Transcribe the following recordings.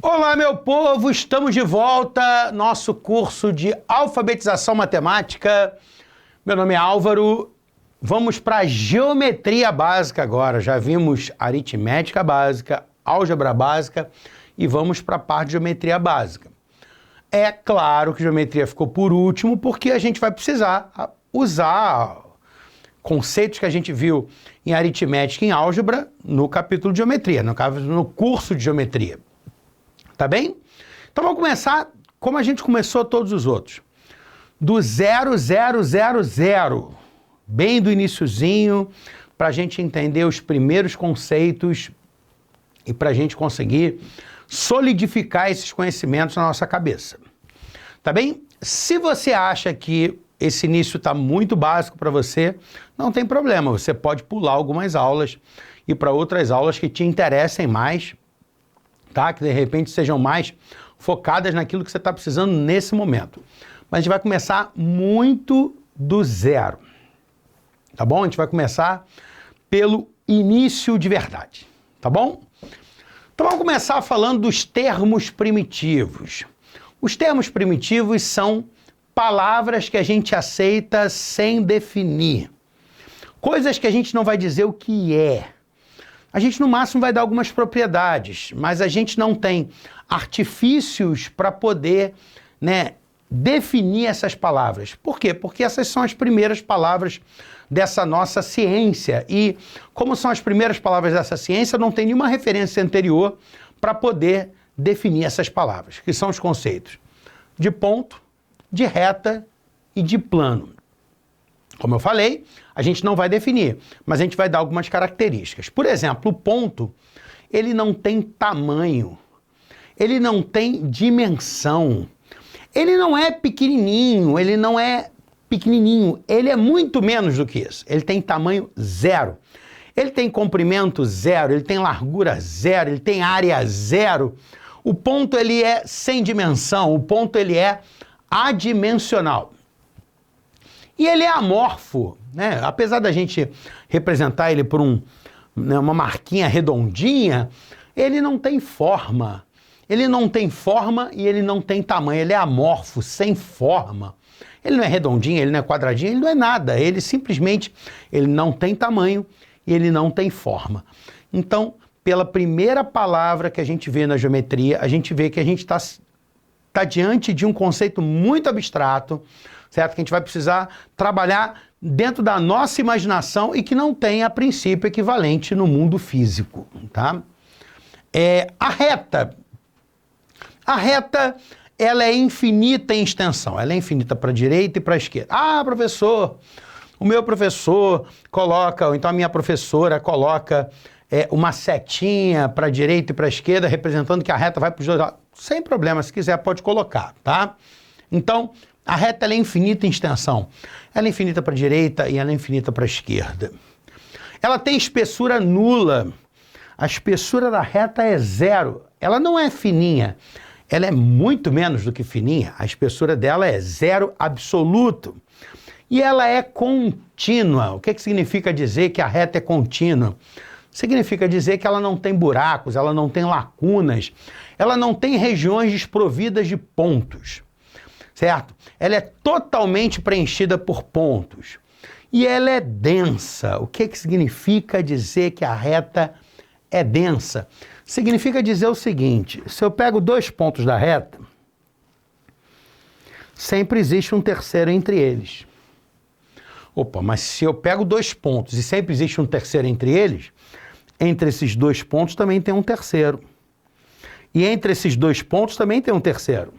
Olá, meu povo! Estamos de volta, nosso curso de alfabetização matemática. Meu nome é Álvaro. Vamos para a geometria básica agora. Já vimos aritmética básica, álgebra básica e vamos para a parte de geometria básica. É claro que geometria ficou por último porque a gente vai precisar usar conceitos que a gente viu em aritmética e em álgebra no capítulo de geometria, no curso de geometria. Tá bem? Então vamos começar como a gente começou todos os outros. Do 0, 0, 0, 0. Bem do iniciozinho, para a gente entender os primeiros conceitos e para a gente conseguir solidificar esses conhecimentos na nossa cabeça. Tá bem? Se você acha que esse início está muito básico para você, não tem problema. Você pode pular algumas aulas e para outras aulas que te interessem mais, tá? Que de repente sejam mais focadas naquilo que você está precisando nesse momento. Mas a gente vai começar muito do zero, tá bom? A gente vai começar pelo início de verdade, tá bom? Então vamos começar falando dos termos primitivos. Os termos primitivos são palavras que a gente aceita sem definir. Coisas que a gente não vai dizer o que é. A gente, no máximo, vai dar algumas propriedades, mas a gente não tem artifícios para poder, definir essas palavras. Por quê? Porque essas são as primeiras palavras dessa nossa ciência. E, como são as primeiras palavras dessa ciência, não tem nenhuma referência anterior para poder definir essas palavras, que são os conceitos de ponto, de reta e de plano. Como eu falei, a gente não vai definir, mas a gente vai dar algumas características. Por exemplo, o ponto, ele não tem tamanho, ele não tem dimensão, ele não é pequenininho, ele é muito menos do que isso. Ele tem tamanho zero, ele tem comprimento zero, ele tem largura zero, ele tem área zero. O ponto, ele é sem dimensão, o ponto, ele é adimensional. E ele é amorfo, né? Apesar da gente representar ele por uma marquinha redondinha, ele não tem forma. Ele não tem forma e ele não tem tamanho. Ele é amorfo, sem forma. Ele não é redondinho, ele não é quadradinho, ele não é nada. Ele simplesmente não tem tamanho e ele não tem forma. Então, pela primeira palavra que a gente vê na geometria, a gente vê que a gente está diante de um conceito muito abstrato, certo? Que a gente vai precisar trabalhar dentro da nossa imaginação e que não tem, a princípio, equivalente no mundo físico, tá? A reta. A reta, ela é infinita em extensão. Ela é infinita para a direita e para a esquerda. Ah, professor, o meu professor coloca, ou então a minha professora coloca uma setinha para a direita e para a esquerda, representando que a reta vai para os dois lados. Sem problema, se quiser pode colocar, tá? Então, a reta, ela é infinita em extensão. Ela é infinita para a direita e ela é infinita para a esquerda. Ela tem espessura nula. A espessura da reta é zero. Ela não é fininha. Ela é muito menos do que fininha. A espessura dela é zero absoluto. E ela é contínua. O que significa dizer que a reta é contínua? Significa dizer que ela não tem buracos, ela não tem lacunas, ela não tem regiões desprovidas de pontos. Certo? Ela é totalmente preenchida por pontos. E ela é densa. O que significa dizer que a reta é densa? Significa dizer o seguinte: se eu pego dois pontos da reta, sempre existe um terceiro entre eles. Opa, mas se eu pego dois pontos e sempre existe um terceiro entre eles, entre esses dois pontos também tem um terceiro. E entre esses dois pontos também tem um terceiro.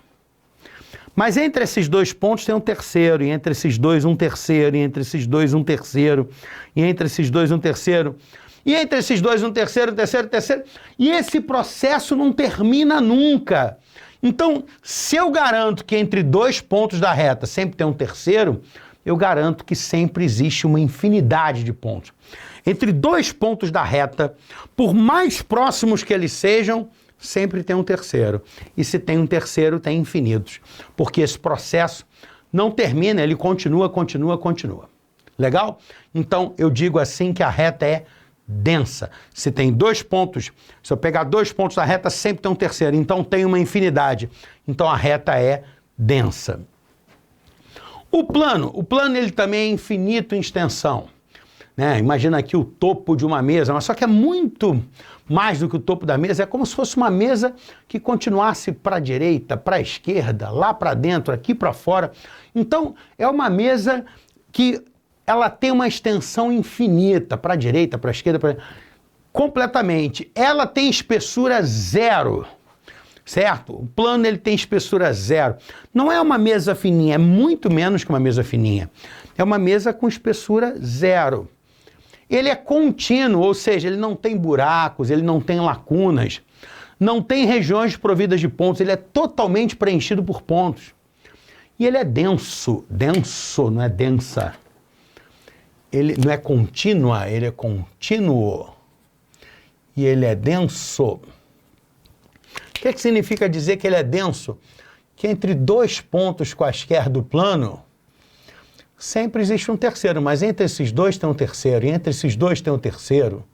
Mas entre esses dois pontos tem um terceiro, e entre esses dois um terceiro, e entre esses dois um terceiro, e entre esses dois um terceiro, e entre esses dois um terceiro, terceiro, terceiro, e esse processo não termina nunca. Então, se eu garanto que entre dois pontos da reta sempre tem um terceiro, eu garanto que sempre existe uma infinidade de pontos. Entre dois pontos da reta, por mais próximos que eles sejam, sempre tem um terceiro. E se tem um terceiro, tem infinitos. Porque esse processo não termina, ele continua, continua, continua. Legal? Então, eu digo assim que a reta é densa. Se tem 2 pontos, se eu pegar 2 pontos da reta, sempre tem um terceiro. Então tem uma infinidade. Então a reta é densa. O plano ele também é infinito em extensão. Né? Imagina aqui o topo de uma mesa, mas só que é muito mais do que o topo da mesa, é como se fosse uma mesa que continuasse para a direita, para a esquerda, lá para dentro, aqui para fora. Então, é uma mesa que ela tem uma extensão infinita, para a direita, para a esquerda, completamente. Ela tem espessura 0, certo? O plano ele tem espessura 0. Não é uma mesa fininha, é muito menos que uma mesa fininha. É uma mesa com espessura 0. Ele é contínuo, ou seja, ele não tem buracos, ele não tem lacunas, não tem regiões providas de pontos, ele é totalmente preenchido por pontos. E ele é denso, não é densa. Ele não é contínua, ele é contínuo. E ele é denso. O que significa dizer que ele é denso? Que entre 2 pontos quaisquer do plano, sempre existe um terceiro, mas entre esses 2 tem um terceiro, e entre esses 2 tem um terceiro,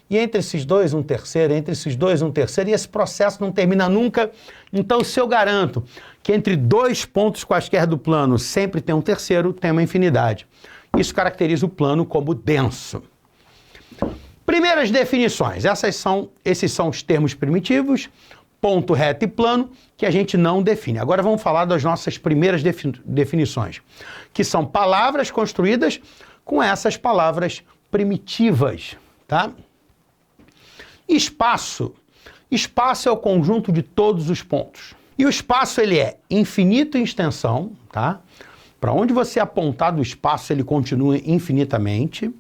e entre esses 2 um terceiro, e entre esses 2 um terceiro, e esse processo não termina nunca. Então, se eu garanto que entre 2 pontos quaisquer do plano sempre tem um terceiro, tem uma infinidade. Isso caracteriza o plano como denso. Primeiras definições, esses são os termos primitivos, ponto, reto e plano, que a gente não define. Agora vamos falar das nossas primeiras definições, que são palavras construídas com essas palavras primitivas, tá? Espaço. Espaço é o conjunto de todos os pontos. E o espaço, ele é infinito em extensão, tá? Para onde você apontar do espaço, ele continua infinitamente.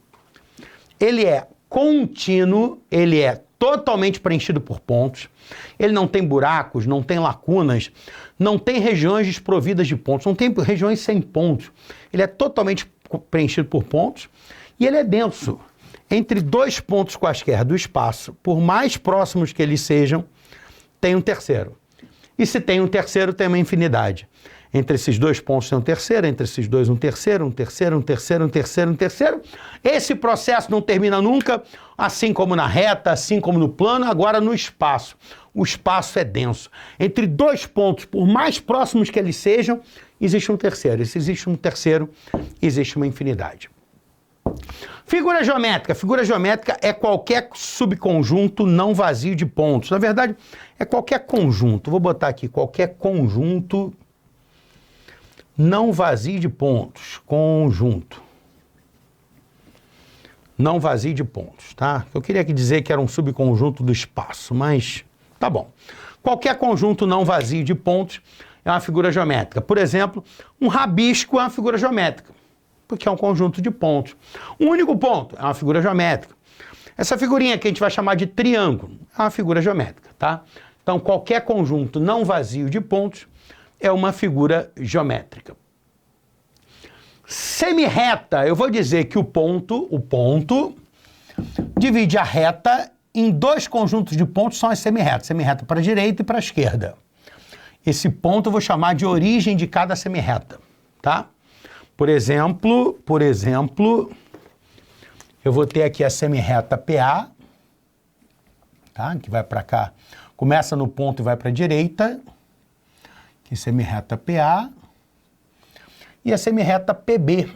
Ele é contínuo, ele é totalmente preenchido por pontos, ele não tem buracos, não tem lacunas, não tem regiões desprovidas de pontos, não tem regiões sem pontos. Ele é totalmente preenchido por pontos e ele é denso. Entre 2 pontos quaisquer do espaço, por mais próximos que eles sejam, tem um terceiro. E se tem um terceiro, tem uma infinidade. Entre esses 2 pontos tem um terceiro, entre esses 2 um terceiro, um terceiro, um terceiro, um terceiro, um terceiro. Esse processo não termina nunca, assim como na reta, assim como no plano, agora no espaço. O espaço é denso. Entre 2 pontos, por mais próximos que eles sejam, existe um terceiro. E se existe um terceiro, existe uma infinidade. Figura geométrica. Figura geométrica é qualquer subconjunto não vazio de pontos. Na verdade, é qualquer conjunto. Vou botar aqui, qualquer conjunto não vazio de pontos, conjunto. Não vazio de pontos, tá? Eu queria dizer que era um subconjunto do espaço, mas tá bom. Qualquer conjunto não vazio de pontos é uma figura geométrica. Por exemplo, um rabisco é uma figura geométrica, porque é um conjunto de pontos. Um único ponto é uma figura geométrica. Essa figurinha que a gente vai chamar de triângulo é uma figura geométrica, tá? Então, qualquer conjunto não vazio de pontos é uma figura geométrica. Semirreta, eu vou dizer que o ponto divide a reta em 2 conjuntos de pontos, são as semirretas. Semirreta para a direita e para a esquerda. Esse ponto eu vou chamar de origem de cada semirreta, tá? Por exemplo, eu vou ter aqui a semirreta PA, tá? Que vai para cá, começa no ponto e vai para a direita. Aqui semirreta PA e a semirreta PB.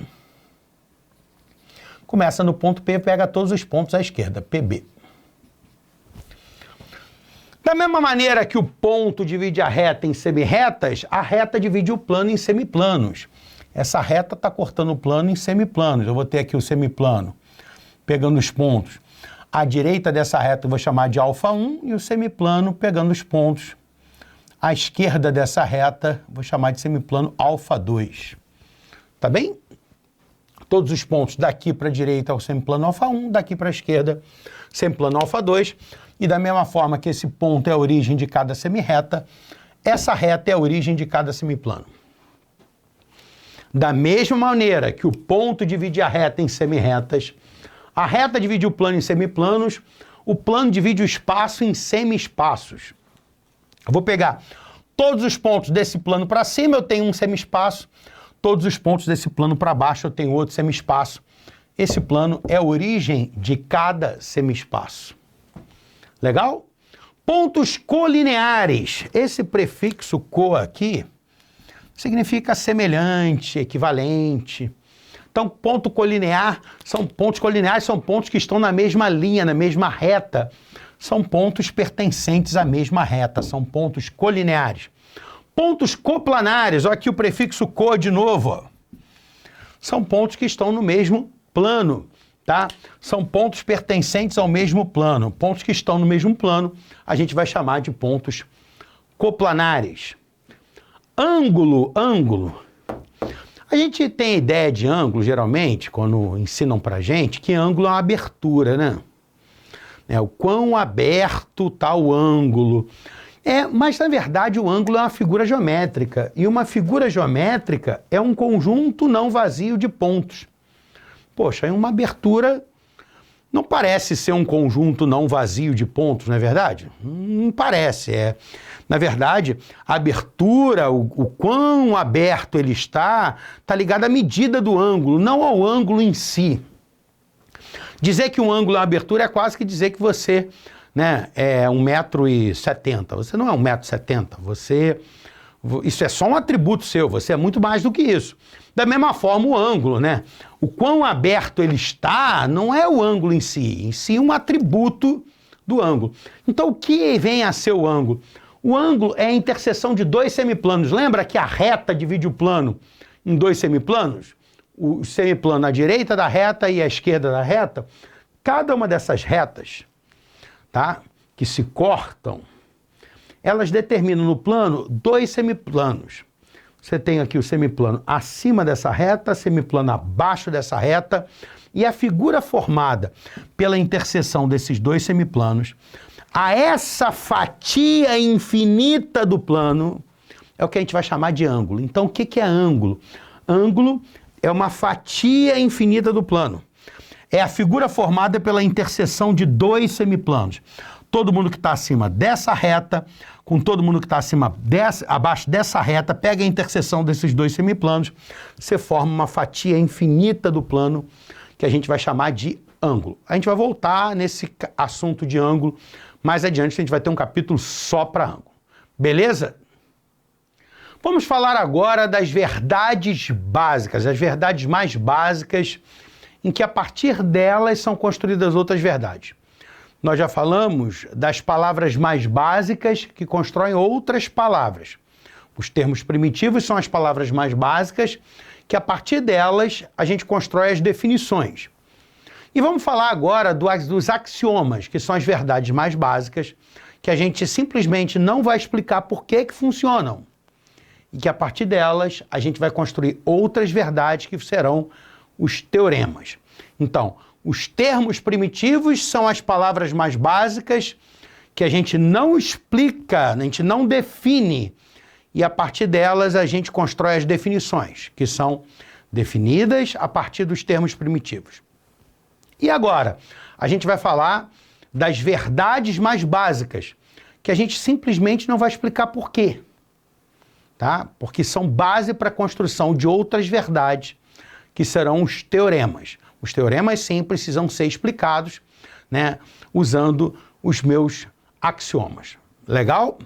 Começa no ponto P, pega todos os pontos à esquerda, PB. Da mesma maneira que o ponto divide a reta em semirretas, a reta divide o plano em semiplanos. Essa reta está cortando o plano em semiplanos. Eu vou ter aqui o semiplano, pegando os pontos. À direita dessa reta eu vou chamar de alfa 1 e o semiplano pegando os pontos. À esquerda dessa reta, vou chamar de semiplano alfa 2. Tá bem? Todos os pontos daqui para a direita é o semiplano alfa 1, daqui para a esquerda, semiplano alfa 2. E da mesma forma que esse ponto é a origem de cada semirreta, essa reta é a origem de cada semiplano. Da mesma maneira que o ponto divide a reta em semirretas, a reta divide o plano em semiplanos, o plano divide o espaço em semi-espaços. Eu vou pegar todos os pontos desse plano para cima, eu tenho um semi-espaço, todos os pontos desse plano para baixo, eu tenho outro semi-espaço, esse plano é a origem de cada semiespaço. Legal? Pontos colineares. Esse prefixo co aqui significa semelhante, equivalente. Então, pontos colineares são pontos que estão na mesma linha, na mesma reta. São pontos pertencentes à mesma reta, são pontos colineares. Pontos coplanares, olha aqui o prefixo co de novo, ó. São pontos que estão no mesmo plano, tá? São pontos pertencentes ao mesmo plano. Pontos que estão no mesmo plano, a gente vai chamar de pontos coplanares. Ângulo. A gente tem ideia de ângulo, geralmente, quando ensinam pra gente, que ângulo é uma abertura, né? O quão aberto está o ângulo. Mas, na verdade, o ângulo é uma figura geométrica. E uma figura geométrica é um conjunto não vazio de pontos. Poxa, uma abertura não parece ser um conjunto não vazio de pontos, não é verdade? Não parece. Na verdade, a abertura, o quão aberto ele está ligado à medida do ângulo, não ao ângulo em si. Dizer que um ângulo é uma abertura é quase que dizer que você, né, é 1,70 m. Você não é 1,70 m, isso é só um atributo seu, você é muito mais do que isso. Da mesma forma, o ângulo, né? O quão aberto ele está não é o ângulo em si um atributo do ângulo. Então, o que vem a ser o ângulo? O ângulo é a interseção de dois semiplanos. Lembra que a reta divide o plano em dois semiplanos? O semiplano à direita da reta e à esquerda da reta. Cada uma dessas retas, tá, que se cortam, elas determinam no plano dois semiplanos. Você tem aqui o semiplano acima dessa reta, semiplano abaixo dessa reta, e a figura formada pela interseção desses dois semiplanos, a essa fatia infinita do plano, é o que a gente vai chamar de ângulo. Então, o que é ângulo? Ângulo é uma fatia infinita do plano. É a figura formada pela interseção de dois semiplanos. Todo mundo que está acima dessa reta, com todo mundo que está abaixo dessa reta, pega a interseção desses dois semiplanos, você forma uma fatia infinita do plano, que a gente vai chamar de ângulo. A gente vai voltar nesse assunto de ângulo mais adiante, a gente vai ter um capítulo só para ângulo. Beleza? Vamos falar agora das verdades básicas, as verdades mais básicas, em que a partir delas são construídas outras verdades. Nós já falamos das palavras mais básicas que constroem outras palavras. Os termos primitivos são as palavras mais básicas, que a partir delas a gente constrói as definições. E vamos falar agora dos axiomas, que são as verdades mais básicas, que a gente simplesmente não vai explicar por que funcionam. E que a partir delas a gente vai construir outras verdades que serão os teoremas. Então, os termos primitivos são as palavras mais básicas que a gente não explica, a gente não define, e a partir delas a gente constrói as definições, que são definidas a partir dos termos primitivos. E agora, a gente vai falar das verdades mais básicas, que a gente simplesmente não vai explicar por quê, tá? Porque são base para a construção de outras verdades, que serão os teoremas. Os teoremas sim precisam ser explicados, né, usando os meus axiomas. Legal?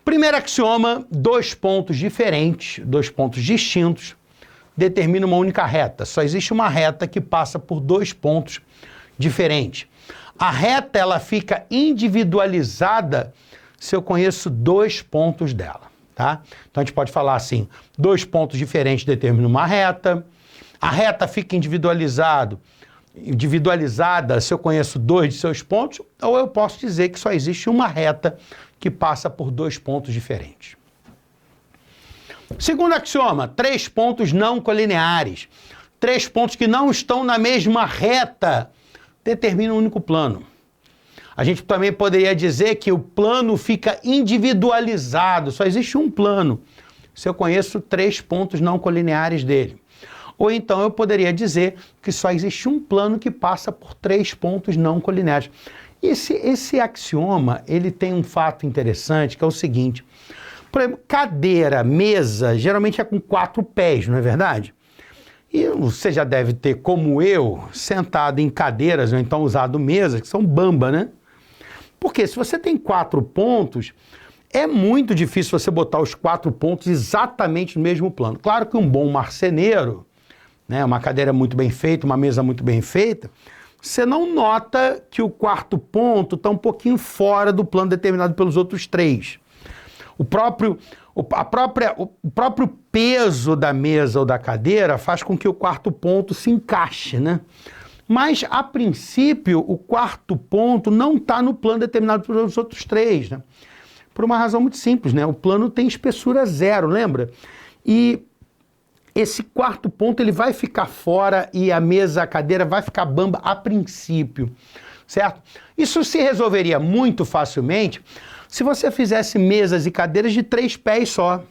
Primeiro axioma, dois pontos diferentes, dois pontos distintos, determinam uma única reta. Só existe uma reta que passa por dois pontos diferentes. A reta ela fica individualizada se eu conheço dois pontos dela, tá? Então a gente pode falar assim, dois pontos diferentes determinam uma reta. A reta fica individualizada se eu conheço dois de seus pontos, ou eu posso dizer que só existe uma reta que passa por dois pontos diferentes. Segundo axioma, três pontos não colineares. Três pontos que não estão na mesma reta determinam um único plano. A gente também poderia dizer que o plano fica individualizado, só existe um plano, se eu conheço três pontos não colineares dele. Ou então eu poderia dizer que só existe um plano que passa por três pontos não colineares. Esse axioma, ele tem um fato interessante, que é o seguinte. Por exemplo, cadeira, mesa, geralmente é com quatro pés, não é verdade? E você já deve ter, como eu, sentado em cadeiras ou então usado mesas que são bamba, né? Porque se você tem 4 pontos, é muito difícil você botar os 4 pontos exatamente no mesmo plano. Claro que um bom marceneiro, né, uma cadeira muito bem feita, uma mesa muito bem feita, você não nota que o 4º ponto está um pouquinho fora do plano determinado pelos outros 3. O próprio peso da mesa ou da cadeira faz com que o 4º ponto se encaixe, né? Mas, a princípio, o 4º ponto não está no plano determinado pelos outros 3, né? Por uma razão muito simples, né? O plano tem espessura 0, lembra? E esse 4º ponto ele vai ficar fora e a mesa, a cadeira vai ficar bamba a princípio, certo? Isso se resolveria muito facilmente se você fizesse mesas e cadeiras de 3 pés só.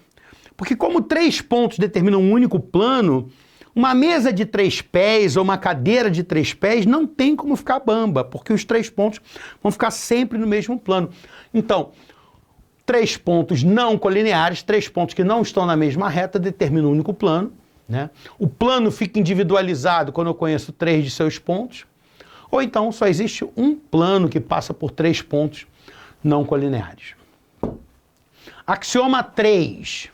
Porque como 3 pontos determinam um único plano, uma mesa de 3 pés ou uma cadeira de 3 pés não tem como ficar bamba, porque os 3 pontos vão ficar sempre no mesmo plano. Então, 3 pontos não colineares, 3 pontos que não estão na mesma reta, determinam um único plano, né? O plano fica individualizado quando eu conheço 3 de seus pontos, ou então só existe um plano que passa por 3 pontos não colineares. Axioma 3.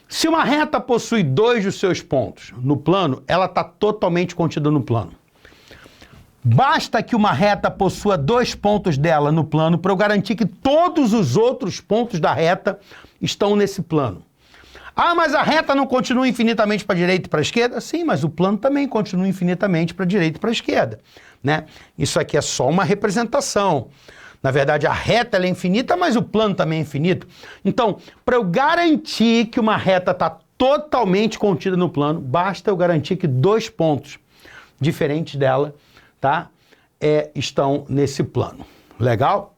Se uma reta possui 2 dos seus pontos no plano, ela está totalmente contida no plano. Basta que uma reta possua 2 pontos dela no plano para eu garantir que todos os outros pontos da reta estão nesse plano. Ah, mas a reta não continua infinitamente para a direita e para a esquerda? Sim, mas o plano também continua infinitamente para a direita e para a esquerda, né? Isso aqui é só uma representação. Na verdade, a reta ela é infinita, mas o plano também é infinito. Então, para eu garantir que uma reta está totalmente contida no plano, basta eu garantir que 2 pontos diferentes dela, tá, estão nesse plano. Legal?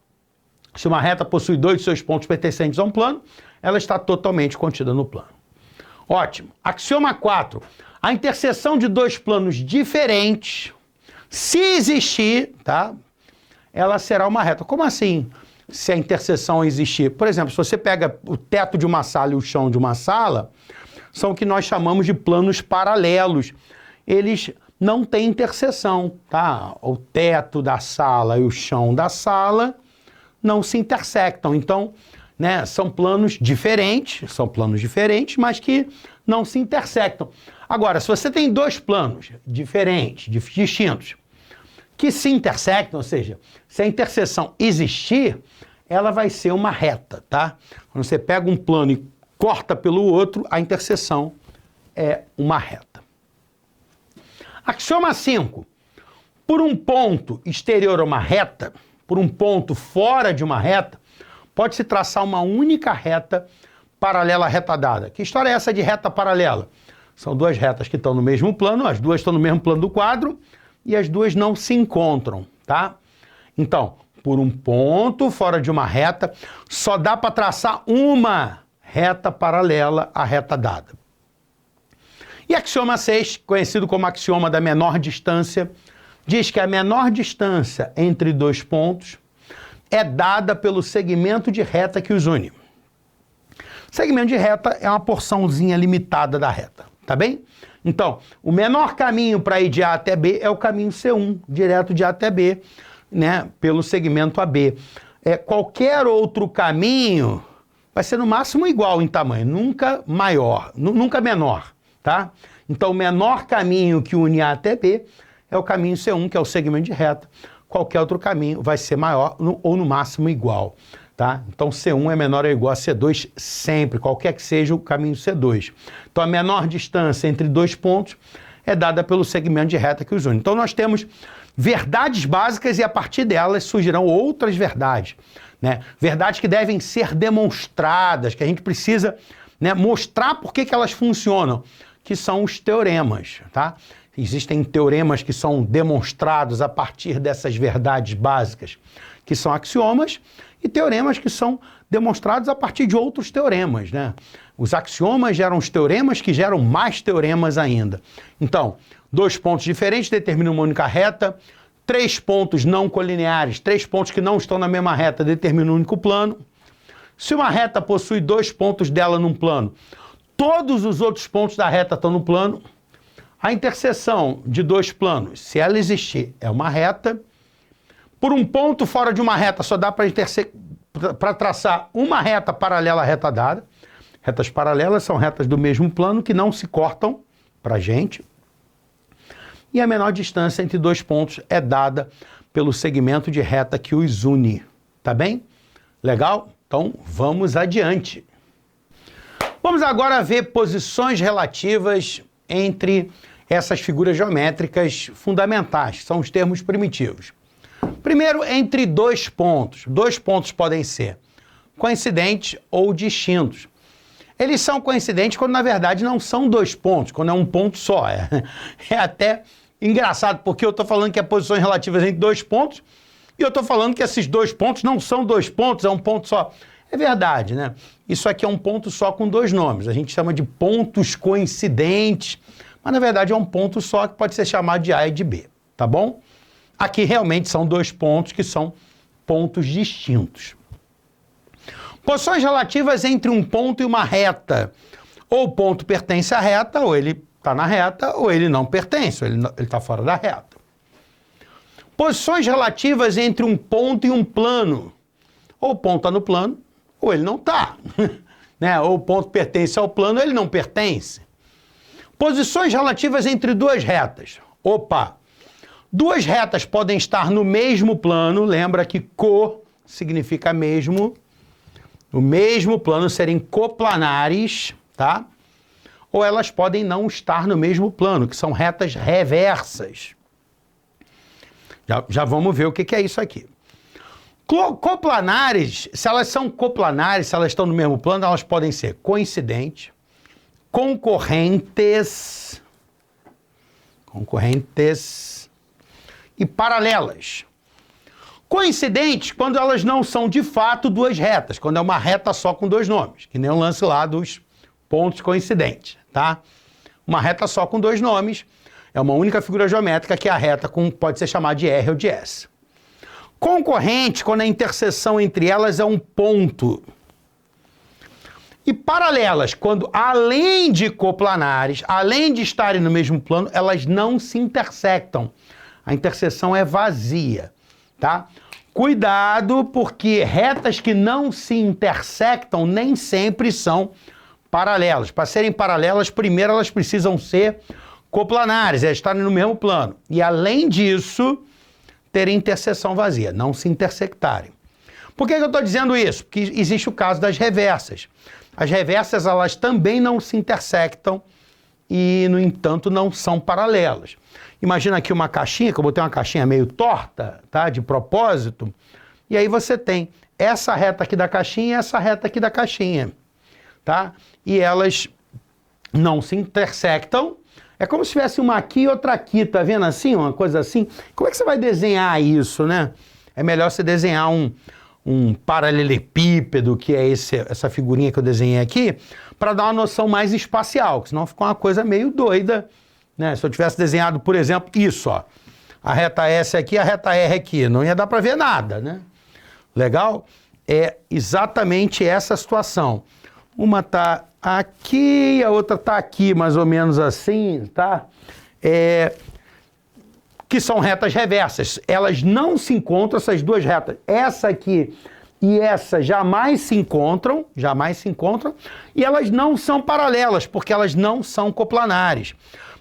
Se uma reta possui 2 de seus pontos pertencentes a um plano, ela está totalmente contida no plano. Ótimo. Axioma 4. A interseção de 2 planos diferentes, se existir, tá, ela será uma reta. Como assim, se a interseção existir? Por exemplo, se você pega o teto de uma sala e o chão de uma sala, são o que nós chamamos de planos paralelos. Eles não têm interseção, tá? O teto da sala e o chão da sala não se intersectam. Então, né, são planos diferentes, mas que não se intersectam. Agora, se você tem 2 planos diferentes, distintos, que se intersectam, ou seja, se a interseção existir, ela vai ser uma reta, tá? Quando você pega um plano e corta pelo outro, a interseção é uma reta. Axioma 5. Por um ponto exterior a uma reta, por um ponto fora de uma reta, pode-se traçar uma única reta paralela à reta dada. Que história é essa de reta paralela? São 2 retas que estão no mesmo plano, as 2 estão no mesmo plano do quadro, e as 2 não se encontram, tá? Então, por um ponto fora de uma reta, só dá para traçar uma reta paralela à reta dada. E axioma 6, conhecido como axioma da menor distância, diz que a menor distância entre 2 pontos é dada pelo segmento de reta que os une. Segmento de reta é uma porçãozinha limitada da reta, tá bem? Então, o menor caminho para ir de A até B é o caminho C1, direto de A até B, né, pelo segmento AB. Qualquer outro caminho vai ser no máximo igual em tamanho, nunca maior, nunca menor, tá? Então, o menor caminho que une A até B é o caminho C1, que é o segmento de reta. Qualquer outro caminho vai ser maior ou no máximo igual, tá? Então, C1 é menor ou igual a C2 sempre, qualquer que seja o caminho C2. Então, a menor distância entre 2 pontos é dada pelo segmento de reta que os une. Então, nós temos verdades básicas e, a partir delas, surgirão outras verdades, né? Verdades que devem ser demonstradas, que a gente precisa, né, mostrar por que elas funcionam, que são os teoremas, tá? Existem teoremas que são demonstrados a partir dessas verdades básicas, que são axiomas, e teoremas que são demonstrados a partir de outros teoremas, né? Os axiomas geram os teoremas que geram mais teoremas ainda. Então, 2 pontos diferentes determinam uma única reta, 3 pontos não colineares, 3 pontos que não estão na mesma reta determinam um único plano. Se uma reta possui 2 pontos dela num plano, todos os outros pontos da reta estão no plano. A interseção de dois planos, se ela existir, é uma reta. Por um ponto fora de uma reta, só dá para traçar uma reta paralela à reta dada. Retas paralelas são retas do mesmo plano que não se cortam para a gente. E a menor distância entre dois pontos é dada pelo segmento de reta que os une. Tá bem? Legal? Então, vamos adiante. Vamos agora ver posições relativas entre essas figuras geométricas fundamentais, que são os termos primitivos. Primeiro, entre dois pontos. Dois pontos podem ser coincidentes ou distintos. Eles são coincidentes quando, na verdade, não são dois pontos, quando é um ponto só. É até engraçado, porque eu estou falando que é posições relativas entre dois pontos e eu estou falando que esses dois pontos não são dois pontos, é um ponto só. É verdade, né? Isso aqui é um ponto só com dois nomes. A gente chama de pontos coincidentes, mas, na verdade, é um ponto só que pode ser chamado de A e de B, tá bom? Aqui, realmente, são dois pontos que são pontos distintos. Posições relativas entre um ponto e uma reta. Ou o ponto pertence à reta, ou ele está na reta, ou ele não pertence, ou ele está fora da reta. Posições relativas entre um ponto e um plano. Ou o ponto está no plano, ou ele não está. Né? Ou o ponto pertence ao plano, ou ele não pertence. Posições relativas entre duas retas. Opa! Duas retas podem estar no mesmo plano, lembra que co significa mesmo. No mesmo plano serem coplanares, tá? Ou elas podem não estar no mesmo plano, que são retas reversas. Já vamos ver o que é isso aqui. Coplanares, se elas são coplanares, se elas estão no mesmo plano, elas podem ser coincidentes, concorrentes e paralelas. Coincidentes quando elas não são de fato duas retas, quando é uma reta só com dois nomes, que nem o lance lá dos pontos coincidentes, tá? Uma reta só com dois nomes é uma única figura geométrica que a reta pode ser chamada de R ou de S. Concorrente quando a interseção entre elas é um ponto. E paralelas quando, além de coplanares, além de estarem no mesmo plano, elas não se intersectam. A interseção é vazia. Tá? Cuidado, porque retas que não se intersectam nem sempre são paralelas. Para serem paralelas, primeiro elas precisam ser coplanares, elas estarem no mesmo plano. E além disso, terem interseção vazia, não se intersectarem. Por que eu estou dizendo isso? Porque existe o caso das reversas. As reversas, elas também não se intersectam e, no entanto, não são paralelas. Imagina aqui uma caixinha, que eu botei uma caixinha meio torta, tá? De propósito. E aí você tem essa reta aqui da caixinha e essa reta aqui da caixinha, tá? E elas não se intersectam. É como se tivesse uma aqui e outra aqui, tá vendo assim? Uma coisa assim. Como é que você vai desenhar isso, né? É melhor você desenhar um paralelepípedo, que é essa figurinha que eu desenhei aqui, para dar uma noção mais espacial, senão fica uma coisa meio doida, né? Se eu tivesse desenhado, por exemplo, isso, ó, a reta S aqui, a reta R aqui, não ia dar para ver nada, né? Legal? É exatamente essa situação. Uma tá aqui, a outra tá aqui, mais ou menos assim, tá? Que são retas reversas. Elas não se encontram, essas duas retas. Essa aqui e essa jamais se encontram, e elas não são paralelas, porque elas não são coplanares.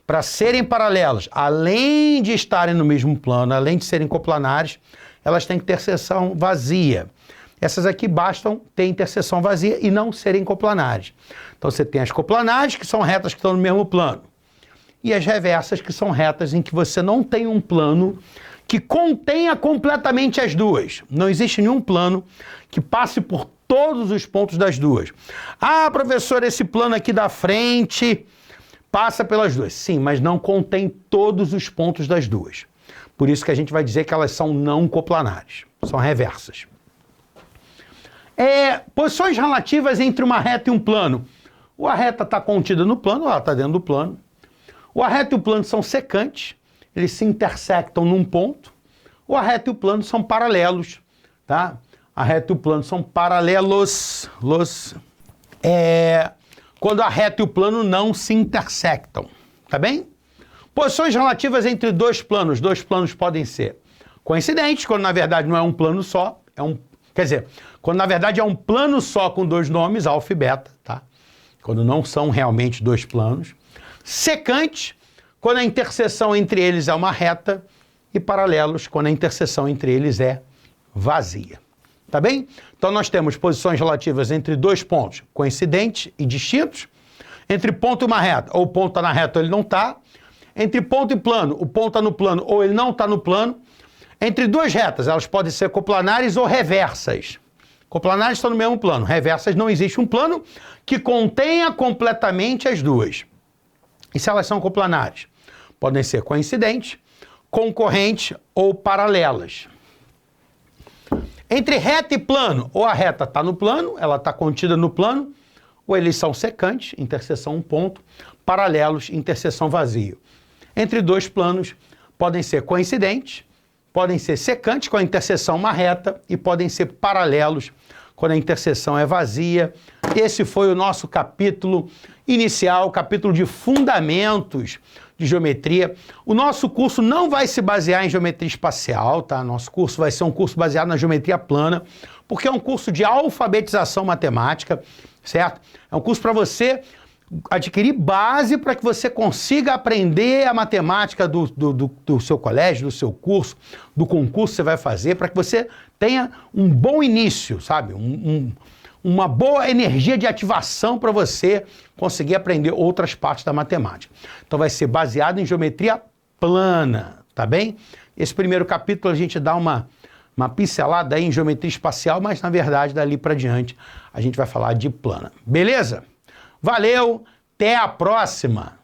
Para serem paralelas, além de estarem no mesmo plano, além de serem coplanares, elas têm que ter interseção vazia. Essas aqui bastam ter interseção vazia e não serem coplanares. Então você tem as coplanares, que são retas que estão no mesmo plano, e as reversas, que são retas em que você não tem um plano que contenha completamente as duas. Não existe nenhum plano que passe por todos os pontos das duas. Ah, professor, esse plano aqui da frente passa pelas duas. Sim, mas não contém todos os pontos das duas. Por isso que a gente vai dizer que elas são não coplanares, são reversas. Posições relativas entre uma reta e um plano. Ou a reta está contida no plano, ou ela está dentro do plano. O a reta e o plano são secantes, eles se intersectam num ponto. O a reta e o plano são paralelos, tá? A reta e o plano são paralelos. quando a reta e o plano não se intersectam, tá bem? Posições relativas entre dois planos podem ser coincidentes, quando na verdade não é um plano só, quer dizer, quando na verdade é um plano só com dois nomes, alfa e beta, tá? Quando não são realmente dois planos. Secantes, quando a interseção entre eles é uma reta, e paralelos, quando a interseção entre eles é vazia. Tá bem? Então nós temos posições relativas entre dois pontos coincidentes e distintos, entre ponto e uma reta, ou o ponto está na reta ou ele não está, entre ponto e plano, o ponto está no plano ou ele não está no plano, entre duas retas, elas podem ser coplanares ou reversas. Coplanares estão no mesmo plano, reversas não existe um plano que contenha completamente as duas. E se elas são coplanares? Podem ser coincidentes, concorrentes ou paralelas. Entre reta e plano, ou a reta está no plano, ela está contida no plano, ou eles são secantes, interseção um ponto, paralelos, interseção vazio. Entre dois planos, podem ser coincidentes, podem ser secantes com a interseção uma reta e podem ser paralelos quando a interseção é vazia. Esse foi o nosso capítulo inicial, capítulo de fundamentos de geometria. O nosso curso não vai se basear em geometria espacial, tá? Nosso curso vai ser um curso baseado na geometria plana, porque é um curso de alfabetização matemática, certo? É um curso para você adquirir base para que você consiga aprender a matemática do seu colégio, do seu curso, do concurso que você vai fazer, para que você tenha um bom início, sabe? Uma boa energia de ativação para você conseguir aprender outras partes da matemática. Então vai ser baseado em geometria plana, tá bem? Esse primeiro capítulo a gente dá uma pincelada aí em geometria espacial, mas na verdade dali para diante a gente vai falar de plana. Beleza? Valeu, até a próxima!